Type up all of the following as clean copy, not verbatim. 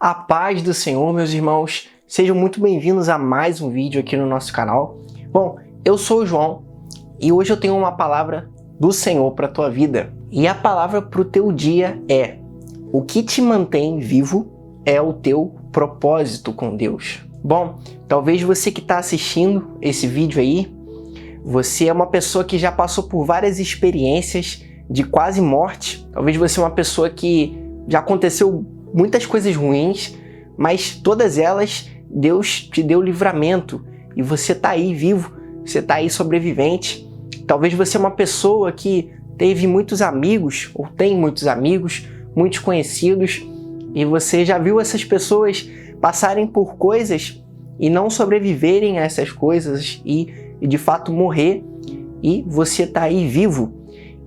A paz do Senhor, meus irmãos, sejam muito bem-vindos a mais um vídeo aqui no nosso canal. Bom, eu sou o João e hoje eu tenho uma palavra do Senhor para a tua vida. E a palavra para o teu dia é: o que te mantém vivo é o teu propósito com Deus. Bom, talvez você que está assistindo esse vídeo aí, você é uma pessoa que já passou por várias experiências de quase morte. Talvez você é uma pessoa que já aconteceu muitas coisas ruins, mas todas elas Deus te deu livramento e você está aí vivo, você está aí sobrevivente. Talvez você é uma pessoa que teve muitos amigos, ou tem muitos amigos, muitos conhecidos, e você já viu essas pessoas passarem por coisas e não sobreviverem a essas coisas e de fato morrer, e você está aí vivo.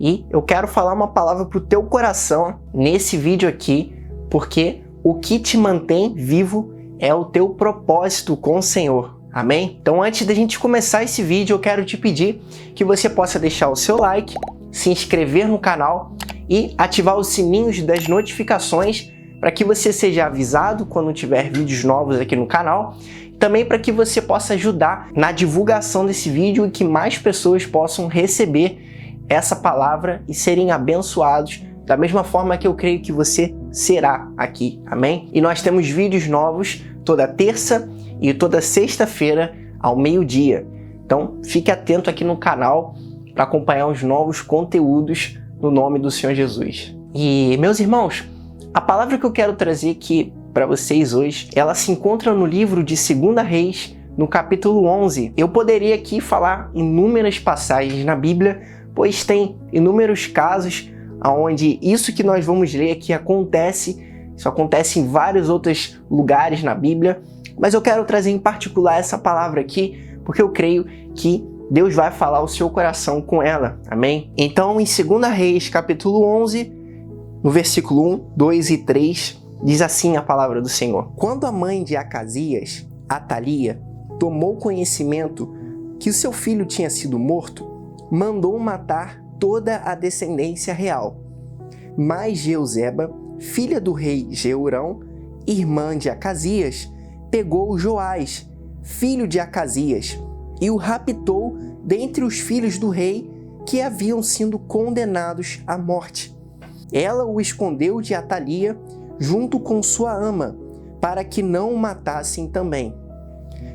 E eu quero falar uma palavra para o teu coração nesse vídeo aqui, porque o que te mantém vivo é o teu propósito com o Senhor. Amém? Então, antes da gente começar esse vídeo, eu quero te pedir que você possa deixar o seu like, se inscrever no canal e ativar os sininhos das notificações para que você seja avisado quando tiver vídeos novos aqui no canal. Também para que você possa ajudar na divulgação desse vídeo e que mais pessoas possam receber essa palavra e serem abençoados da mesma forma que eu creio que você será aqui, amém? E nós temos vídeos novos toda terça e toda sexta-feira ao meio-dia. Então fique atento aqui no canal para acompanhar os novos conteúdos no nome do Senhor Jesus. E meus irmãos, a palavra que eu quero trazer aqui para vocês hoje, ela se encontra no livro de 2 Reis, no capítulo 11. Eu poderia aqui falar inúmeras passagens na Bíblia, pois tem inúmeros casos onde isso que nós vamos ler aqui acontece. Isso acontece em vários outros lugares na Bíblia, mas eu quero trazer em particular essa palavra aqui, porque eu creio que Deus vai falar ao seu coração com ela, amém? Então, em 2 Reis, capítulo 11, no versículo 1, 2 e 3, diz assim a palavra do Senhor: Quando a mãe de Acasias, Atalia, tomou conhecimento que o seu filho tinha sido morto, mandou matar toda a descendência real. Mas Jeuzeba, filha do rei Jeurão, irmã de Acasias, pegou Joás, filho de Acasias, e o raptou dentre os filhos do rei que haviam sido condenados à morte. Ela o escondeu de Atalia junto com sua ama, para que não o matassem também.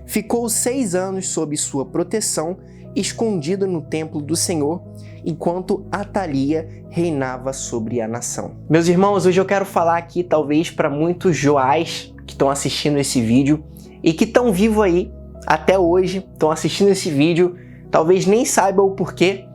Ficou 6 anos sob sua proteção, escondido no templo do Senhor, enquanto Atalia reinava sobre a nação. Meus irmãos, hoje eu quero falar aqui talvez para muitos Joás que estão assistindo esse vídeo e que estão vivos aí até hoje, estão assistindo esse vídeo, talvez nem saibam o porquê,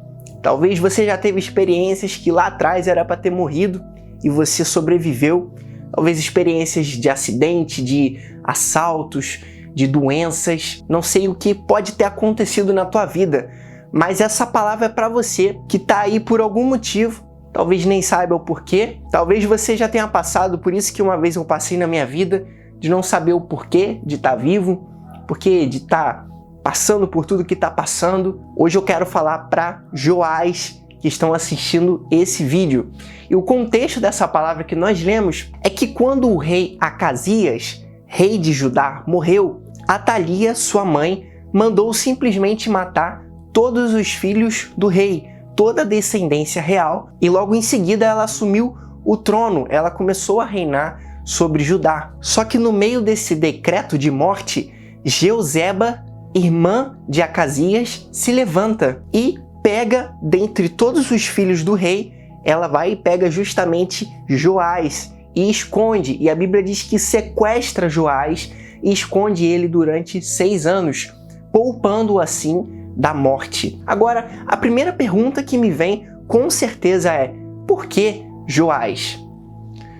talvez você já teve experiências que lá atrás era para ter morrido e você sobreviveu, talvez experiências de acidente, de assaltos, de doenças, não sei o que pode ter acontecido na tua vida, mas essa palavra é para você que está aí por algum motivo, talvez nem saiba o porquê, talvez você já tenha passado por isso que uma vez eu passei na minha vida, de não saber o porquê de estar vivo, porquê de estar passando por tudo que está passando. Hoje eu quero falar para Joás que estão assistindo esse vídeo. E o contexto dessa palavra que nós lemos é que quando o rei Acasias, rei de Judá, morreu, Atalia, sua mãe, mandou simplesmente matar todos os filhos do rei, toda a descendência real, e logo em seguida ela assumiu o trono, ela começou a reinar sobre Judá. Só que no meio desse decreto de morte, Jeuzeba, irmã de Acasias, se levanta e pega dentre todos os filhos do rei, ela vai e pega justamente Joás e esconde, e a Bíblia diz que sequestra Joás e esconde ele durante 6 anos, poupando-o assim da morte. Agora, a primeira pergunta que me vem com certeza é: por que Joás?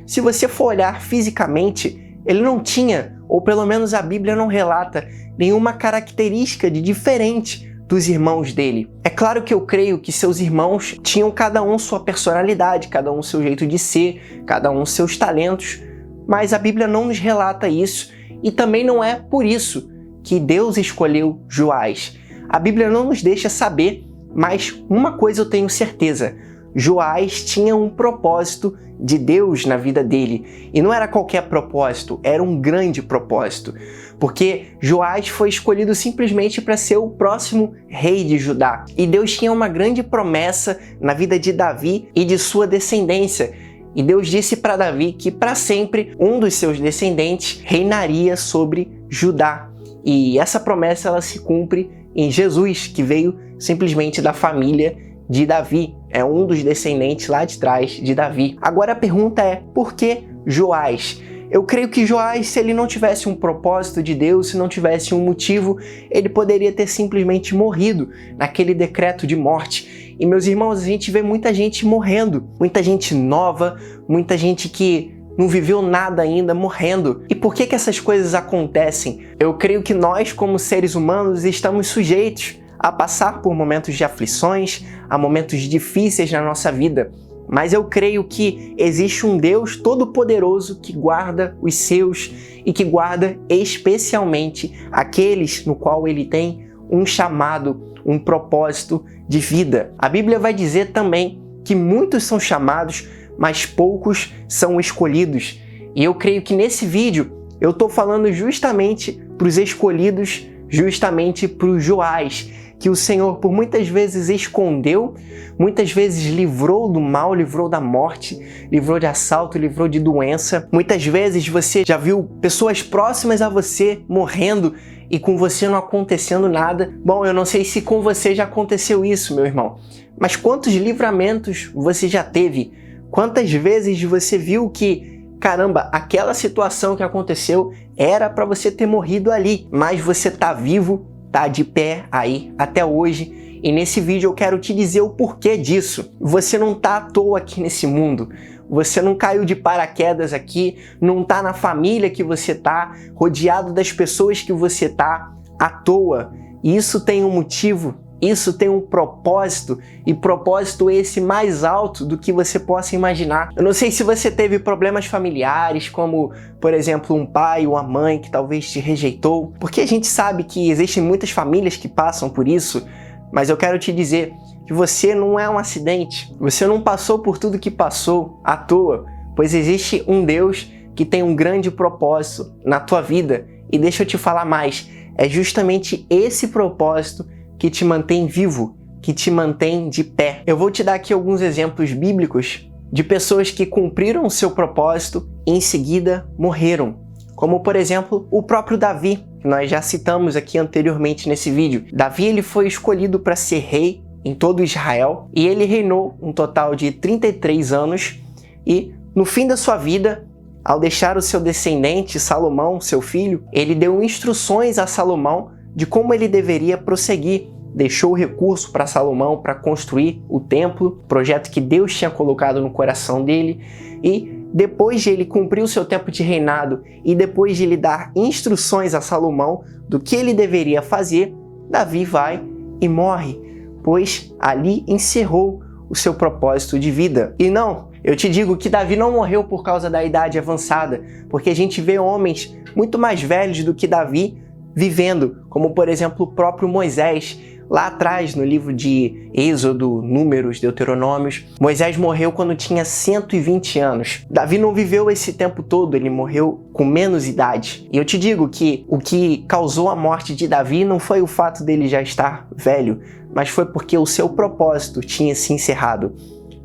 Se você for olhar fisicamente, ele não tinha, ou pelo menos a Bíblia não relata, nenhuma característica de diferente dos irmãos dele. É claro que eu creio que seus irmãos tinham cada um sua personalidade, cada um seu jeito de ser, cada um seus talentos, mas a Bíblia não nos relata isso e também não é por isso que Deus escolheu Joás. A Bíblia não nos deixa saber, mas uma coisa eu tenho certeza: Joás tinha um propósito de Deus na vida dele. E não era qualquer propósito, era um grande propósito. Porque Joás foi escolhido simplesmente para ser o próximo rei de Judá. E Deus tinha uma grande promessa na vida de Davi e de sua descendência. E Deus disse para Davi que para sempre um dos seus descendentes reinaria sobre Judá. E essa promessa ela se cumpre em Jesus, que veio simplesmente da família de Davi. É um dos descendentes lá de trás de Davi. Agora a pergunta é, por que Joás? Eu creio que Joás, se ele não tivesse um propósito de Deus, se não tivesse um motivo, ele poderia ter simplesmente morrido naquele decreto de morte. E meus irmãos, a gente vê muita gente morrendo, muita gente nova, muita gente que não viveu nada ainda morrendo. E por que essas coisas acontecem? Eu creio que nós, como seres humanos, estamos sujeitos a passar por momentos de aflições, a momentos difíceis na nossa vida. Mas eu creio que existe um Deus todo-poderoso que guarda os seus e que guarda especialmente aqueles no qual ele tem um chamado, um propósito de vida. A Bíblia vai dizer também que muitos são chamados, mas poucos são escolhidos. E eu creio que nesse vídeo eu estou falando justamente para os escolhidos, justamente para os Joás, que o Senhor por muitas vezes escondeu, muitas vezes livrou do mal, livrou da morte, livrou de assalto, livrou de doença. Muitas vezes você já viu pessoas próximas a você morrendo e com você não acontecendo nada. Bom, eu não sei se com você já aconteceu isso, meu irmão, mas quantos livramentos você já teve? Quantas vezes você viu que, caramba, aquela situação que aconteceu era para você ter morrido ali, mas você tá vivo, tá de pé aí até hoje. E nesse vídeo eu quero te dizer o porquê disso. Você não tá à toa aqui nesse mundo. Você não caiu de paraquedas aqui, não tá na família que você tá, rodeado das pessoas que você tá à toa. Isso tem um motivo, isso tem um propósito, e propósito esse mais alto do que você possa imaginar. Eu não sei se você teve problemas familiares, como, por exemplo, um pai ou uma mãe que talvez te rejeitou, porque a gente sabe que existem muitas famílias que passam por isso, mas eu quero te dizer que você não é um acidente, você não passou por tudo que passou à toa, pois existe um Deus que tem um grande propósito na tua vida. E deixa eu te falar mais, é justamente esse propósito que te mantém vivo, que te mantém de pé. Eu vou te dar aqui alguns exemplos bíblicos de pessoas que cumpriram o seu propósito e em seguida morreram. Como, por exemplo, o próprio Davi, que nós já citamos aqui anteriormente nesse vídeo. Davi ele foi escolhido para ser rei em todo Israel e ele reinou um total de 33 anos e no fim da sua vida, ao deixar o seu descendente Salomão, seu filho, ele deu instruções a Salomão de como ele deveria prosseguir. Deixou o recurso para Salomão para construir o templo, projeto que Deus tinha colocado no coração dele. E depois de ele cumprir o seu tempo de reinado e depois de ele dar instruções a Salomão do que ele deveria fazer, Davi vai e morre, pois ali encerrou o seu propósito de vida. E não, eu te digo que Davi não morreu por causa da idade avançada, porque a gente vê homens muito mais velhos do que Davi vivendo, como por exemplo o próprio Moisés. Lá atrás, no livro de Êxodo, Números, Deuteronômios, Moisés morreu quando tinha 120 anos. Davi não viveu esse tempo todo, ele morreu com menos idade. E eu te digo que o que causou a morte de Davi não foi o fato dele já estar velho, mas foi porque o seu propósito tinha se encerrado.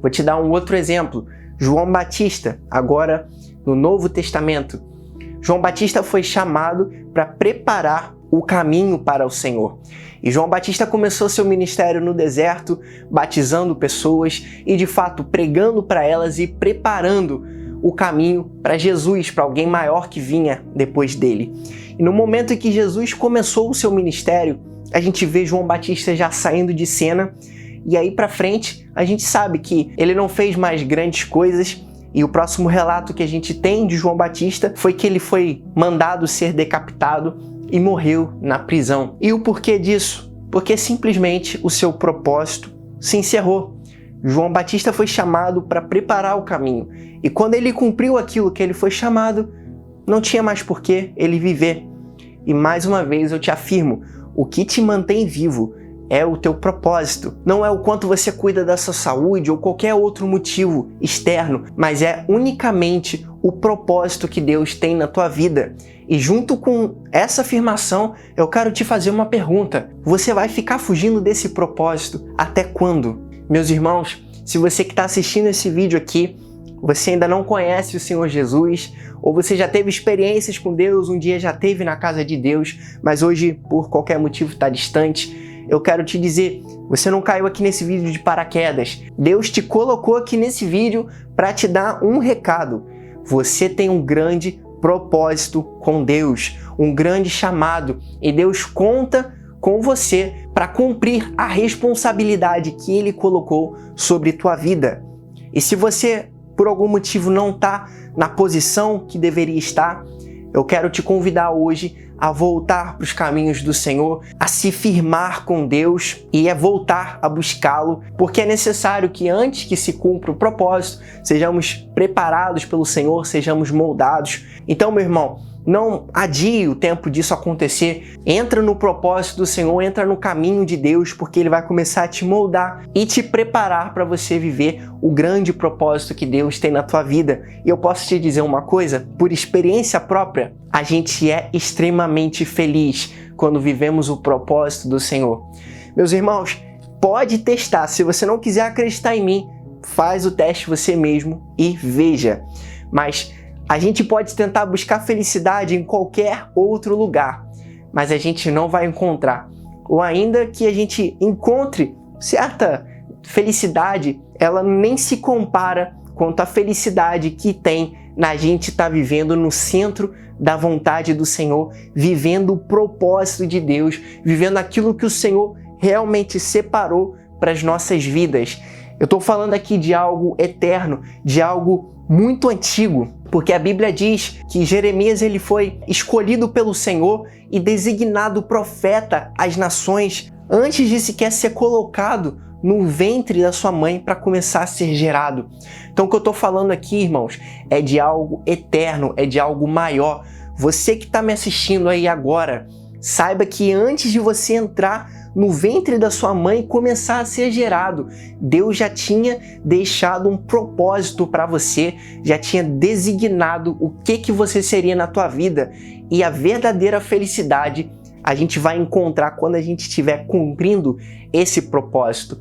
Vou te dar um outro exemplo. João Batista, agora no Novo Testamento. João Batista foi chamado para preparar o caminho para o Senhor. E João Batista começou seu ministério no deserto, batizando pessoas e, de fato, pregando para elas e preparando o caminho para Jesus, para alguém maior que vinha depois dele. E no momento em que Jesus começou o seu ministério, a gente vê João Batista já saindo de cena, e aí para frente a gente sabe que ele não fez mais grandes coisas. E o próximo relato que a gente tem de João Batista foi que ele foi mandado ser decapitado e morreu na prisão. E o porquê disso? Porque simplesmente o seu propósito se encerrou. João Batista foi chamado para preparar o caminho. E quando ele cumpriu aquilo que ele foi chamado, não tinha mais por que ele viver. E mais uma vez eu te afirmo, o que te mantém vivo é o teu propósito. Não é o quanto você cuida da sua saúde ou qualquer outro motivo externo, mas é unicamente o propósito que Deus tem na tua vida. E junto com essa afirmação, eu quero te fazer uma pergunta. Você vai ficar fugindo desse propósito até quando? Meus irmãos, se você que está assistindo esse vídeo aqui, você ainda não conhece o Senhor Jesus, ou você já teve experiências com Deus, um dia já esteve na casa de Deus, mas hoje, por qualquer motivo, está distante, eu quero te dizer, você não caiu aqui nesse vídeo de paraquedas. Deus te colocou aqui nesse vídeo para te dar um recado. Você tem um grande propósito com Deus, um grande chamado, e Deus conta com você para cumprir a responsabilidade que Ele colocou sobre tua vida. E se você, por algum motivo, não está na posição que deveria estar, eu quero te convidar hoje a voltar para os caminhos do Senhor, a se firmar com Deus e a voltar a buscá-lo, porque é necessário que antes que se cumpra o propósito, sejamos preparados pelo Senhor, sejamos moldados. Então, meu irmão, não adie o tempo disso acontecer. Entra no propósito do Senhor, entra no caminho de Deus, porque Ele vai começar a te moldar e te preparar para você viver o grande propósito que Deus tem na tua vida. E eu posso te dizer uma coisa, por experiência própria, a gente é extremamente feliz quando vivemos o propósito do Senhor. Meus irmãos, pode testar. Se você não quiser acreditar em mim, faz o teste você mesmo e veja. Mas a gente pode tentar buscar felicidade em qualquer outro lugar, mas a gente não vai encontrar. Ou ainda que a gente encontre certa felicidade, ela nem se compara quanto à felicidade que tem na gente estar vivendo no centro da vontade do Senhor, vivendo o propósito de Deus, vivendo aquilo que o Senhor realmente separou para as nossas vidas. Eu estou falando aqui de algo eterno, de algo muito antigo, porque a Bíblia diz que Jeremias ele foi escolhido pelo Senhor e designado profeta às nações antes de sequer ser colocado no ventre da sua mãe para começar a ser gerado. Então o que eu estou falando aqui, irmãos, é de algo eterno, é de algo maior. Você que está me assistindo aí agora, saiba que antes de você entrar no ventre da sua mãe e começar a ser gerado, Deus já tinha deixado um propósito para você, já tinha designado o que você seria na tua vida. E a verdadeira felicidade a gente vai encontrar quando a gente estiver cumprindo esse propósito.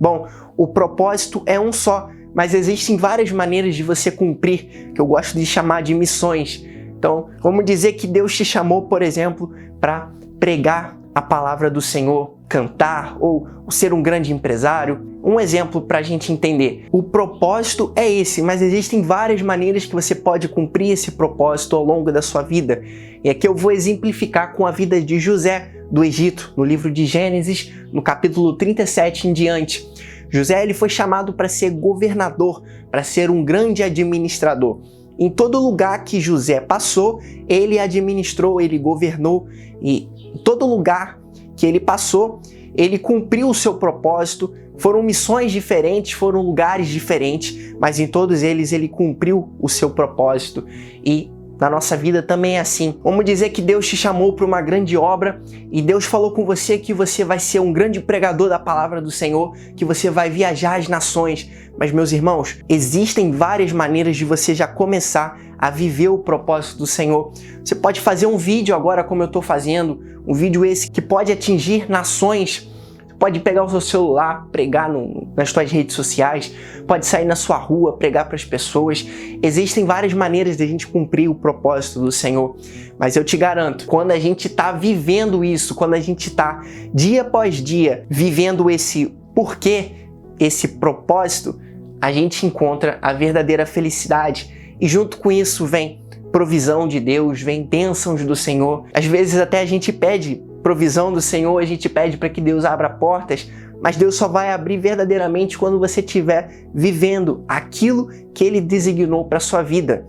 Bom, o propósito é um só, mas existem várias maneiras de você cumprir, que eu gosto de chamar de missões. Então, vamos dizer que Deus te chamou, por exemplo, para pregar a palavra do Senhor, cantar ou ser um grande empresário. Um exemplo para a gente entender. O propósito é esse, mas existem várias maneiras que você pode cumprir esse propósito ao longo da sua vida. E aqui eu vou exemplificar com a vida de José do Egito, no livro de Gênesis, no capítulo 37 em diante. José ele foi chamado para ser governador, para ser um grande administrador. Em todo lugar que José passou, ele administrou, ele governou, e em todo lugar que ele passou, ele cumpriu o seu propósito. Foram missões diferentes, foram lugares diferentes, mas em todos eles ele cumpriu o seu propósito. E na nossa vida também é assim. Vamos dizer que Deus te chamou para uma grande obra e Deus falou com você que você vai ser um grande pregador da palavra do Senhor, que você vai viajar às nações. Mas, meus irmãos, existem várias maneiras de você já começar a viver o propósito do Senhor. Você pode fazer um vídeo agora, como eu estou fazendo, um vídeo esse que pode atingir nações. Pode pegar o seu celular, pregar nas suas redes sociais, pode sair na sua rua, pregar para as pessoas. Existem várias maneiras de a gente cumprir o propósito do Senhor. Mas eu te garanto, quando a gente está vivendo isso, quando a gente está dia após dia vivendo esse porquê, esse propósito, a gente encontra a verdadeira felicidade. E junto com isso vem provisão de Deus, vem bênçãos do Senhor. Às vezes até a gente pede provisão do Senhor, a gente pede para que Deus abra portas, mas Deus só vai abrir verdadeiramente quando você estiver vivendo aquilo que Ele designou para a sua vida.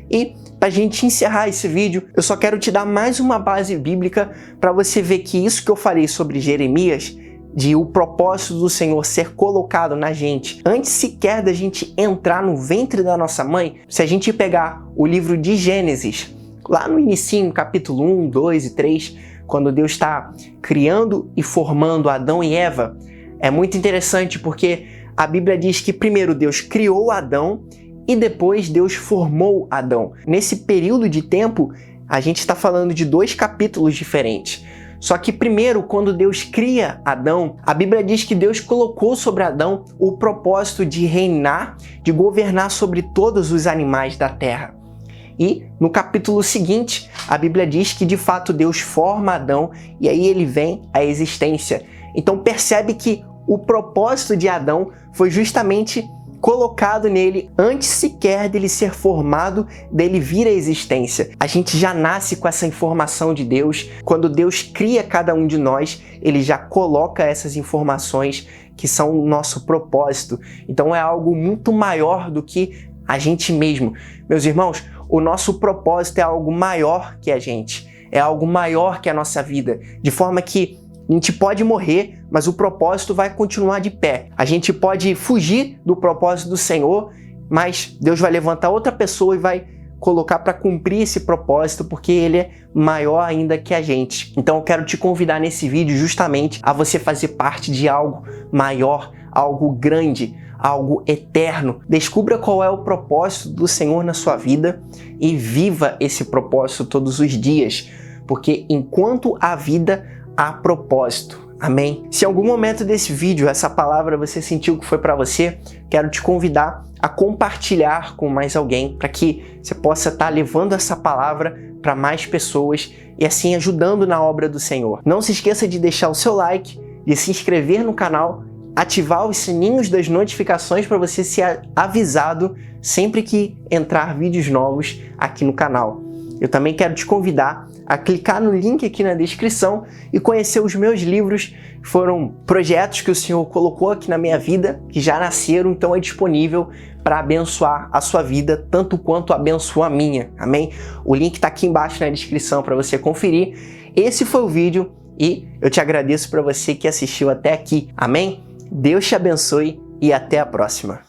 E para a gente encerrar esse vídeo, eu só quero te dar mais uma base bíblica para você ver que isso que eu falei sobre Jeremias, de o propósito do Senhor ser colocado na gente, antes sequer da gente entrar no ventre da nossa mãe, se a gente pegar o livro de Gênesis, lá no inicinho, capítulo 1, 2 e 3, quando Deus está criando e formando Adão e Eva, é muito interessante porque a Bíblia diz que primeiro Deus criou Adão e depois Deus formou Adão. Nesse período de tempo, a gente está falando de 2 capítulos diferentes. Só que primeiro, quando Deus cria Adão, a Bíblia diz que Deus colocou sobre Adão o propósito de reinar, de governar sobre todos os animais da terra. E no capítulo seguinte, a Bíblia diz que de fato Deus forma Adão e aí ele vem à existência. Então percebe que o propósito de Adão foi justamente colocado nele antes sequer dele ser formado, dele vir à existência. A gente já nasce com essa informação de Deus. Quando Deus cria cada um de nós, ele já coloca essas informações que são o nosso propósito. Então é algo muito maior do que a gente mesmo. Meus irmãos, o nosso propósito é algo maior que a gente. É algo maior que a nossa vida. De forma que a gente pode morrer, mas o propósito vai continuar de pé. A gente pode fugir do propósito do Senhor, mas Deus vai levantar outra pessoa e vai colocar para cumprir esse propósito, porque Ele é maior ainda que a gente. Então eu quero te convidar nesse vídeo justamente a você fazer parte de algo maior, algo grande, algo eterno. Descubra qual é o propósito do Senhor na sua vida e viva esse propósito todos os dias, porque enquanto há vida, há propósito. Amém? Se em algum momento desse vídeo essa palavra você sentiu que foi para você, quero te convidar a compartilhar com mais alguém para que você possa estar levando essa palavra para mais pessoas e assim ajudando na obra do Senhor. Não se esqueça de deixar o seu like, de se inscrever no canal, ativar os sininhos das notificações para você ser avisado sempre que entrar vídeos novos aqui no canal. Eu também quero te convidar a clicar no link aqui na descrição e conhecer os meus livros. Foram projetos que o Senhor colocou aqui na minha vida, que já nasceram, então é disponível para abençoar a sua vida, tanto quanto abençoa a minha, amém? O link está aqui embaixo na descrição para você conferir. Esse foi o vídeo e eu te agradeço para você que assistiu até aqui, amém? Deus te abençoe e até a próxima.